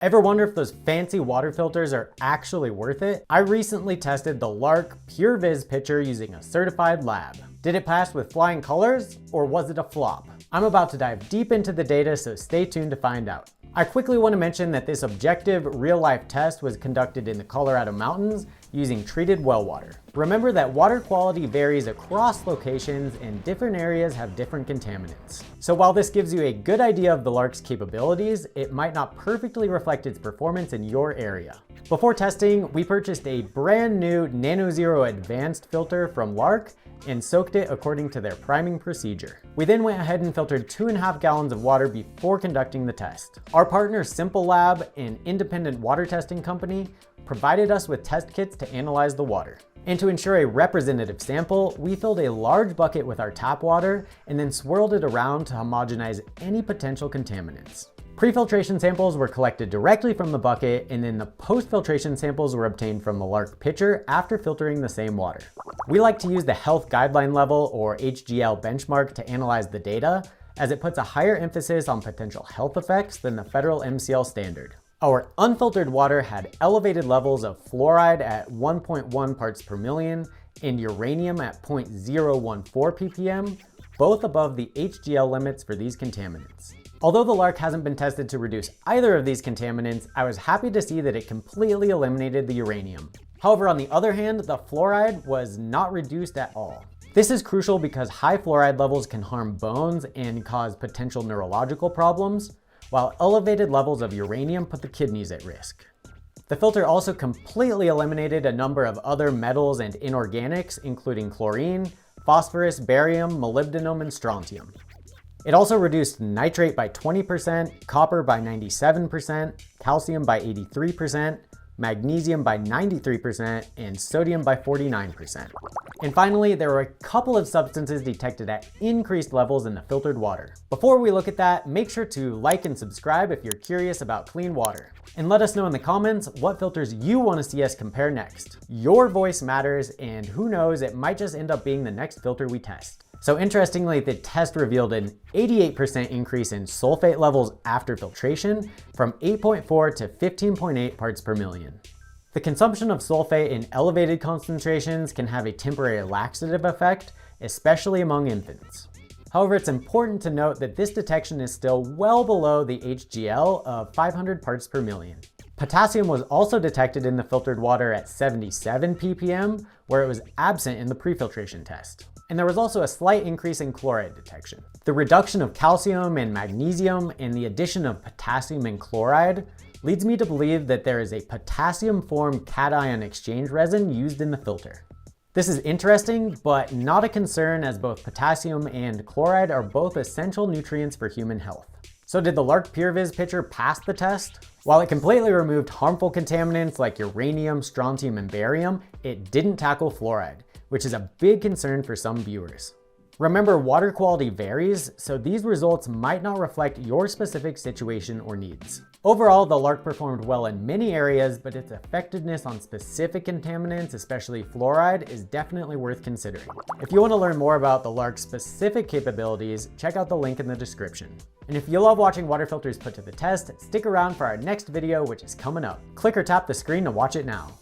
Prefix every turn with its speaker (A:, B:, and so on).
A: Ever wonder if those fancy water filters are actually worth it? I recently tested the LARQ Pure-Vis pitcher using a certified lab. Did it pass with flying colors, or was it a flop? I'm about to dive deep into the data, so stay tuned to find out. I quickly want to mention that this objective, real-life test was conducted in the Colorado mountains using treated well water. Remember that water quality varies across locations and different areas have different contaminants. So while this gives you a good idea of the LARQ's capabilities, it might not perfectly reflect its performance in your area. Before testing, we purchased a brand new NanoZero Advanced filter from LARQ and soaked it according to their priming procedure. We then went ahead and filtered 2.5 gallons of water before conducting the test. Our partner simplelab, an independent water testing company, provided us with test kits to analyze the water. And to ensure a representative sample, we filled a large bucket with our tap water and then swirled it around to homogenize any potential contaminants. Pre-filtration samples were collected directly from the bucket, and then the post-filtration samples were obtained from the LARQ pitcher after filtering the same water. We like to use the Health Guideline Level, or HGL benchmark, to analyze the data, as it puts a higher emphasis on potential health effects than the federal MCL standard. Our unfiltered water had elevated levels of fluoride at 1.1 parts per million and uranium at 0.014 ppm, both above the HGL limits for these contaminants. Although the LARQ hasn't been tested to reduce either of these contaminants, I was happy to see that it completely eliminated the uranium. However, on the other hand, the fluoride was not reduced at all. This is crucial because high fluoride levels can harm bones and cause potential neurological problems, while elevated levels of uranium put the kidneys at risk. The filter also completely eliminated a number of other metals and inorganics, including chlorine, phosphorus, barium, molybdenum, and strontium. It also reduced nitrate by 20%, copper by 97%, calcium by 83%, magnesium by 93%, and sodium by 49%. And finally, there were a couple of substances detected at increased levels in the filtered water. Before we look at that, make sure to like and subscribe if you're curious about clean water. And let us know in the comments what filters you want to see us compare next. Your voice matters, and who knows, it might just end up being the next filter we test. So interestingly, the test revealed an 88% increase in sulfate levels after filtration from 8.4 to 15.8 parts per million. The consumption of sulfate in elevated concentrations can have a temporary laxative effect, especially among infants. However, it's important to note that this detection is still well below the HGL of 500 parts per million. Potassium was also detected in the filtered water at 77 ppm, where it was absent in the pre-filtration test. And there was also a slight increase in chloride detection. The reduction of calcium and magnesium and the addition of potassium and chloride leads me to believe that there is a potassium-formed cation exchange resin used in the filter. This is interesting, but not a concern, as both potassium and chloride are both essential nutrients for human health. So did the LARQ Pure-Vis pitcher pass the test? While it completely removed harmful contaminants like uranium, strontium, and barium, it didn't tackle fluoride, which is a big concern for some viewers. Remember, water quality varies, so these results might not reflect your specific situation or needs. Overall, the LARQ performed well in many areas, but its effectiveness on specific contaminants, especially fluoride, is definitely worth considering. If you want to learn more about the LARQ's specific capabilities, check out the link in the description. And if you love watching water filters put to the test, stick around for our next video, which is coming up. Click or tap the screen to watch it now.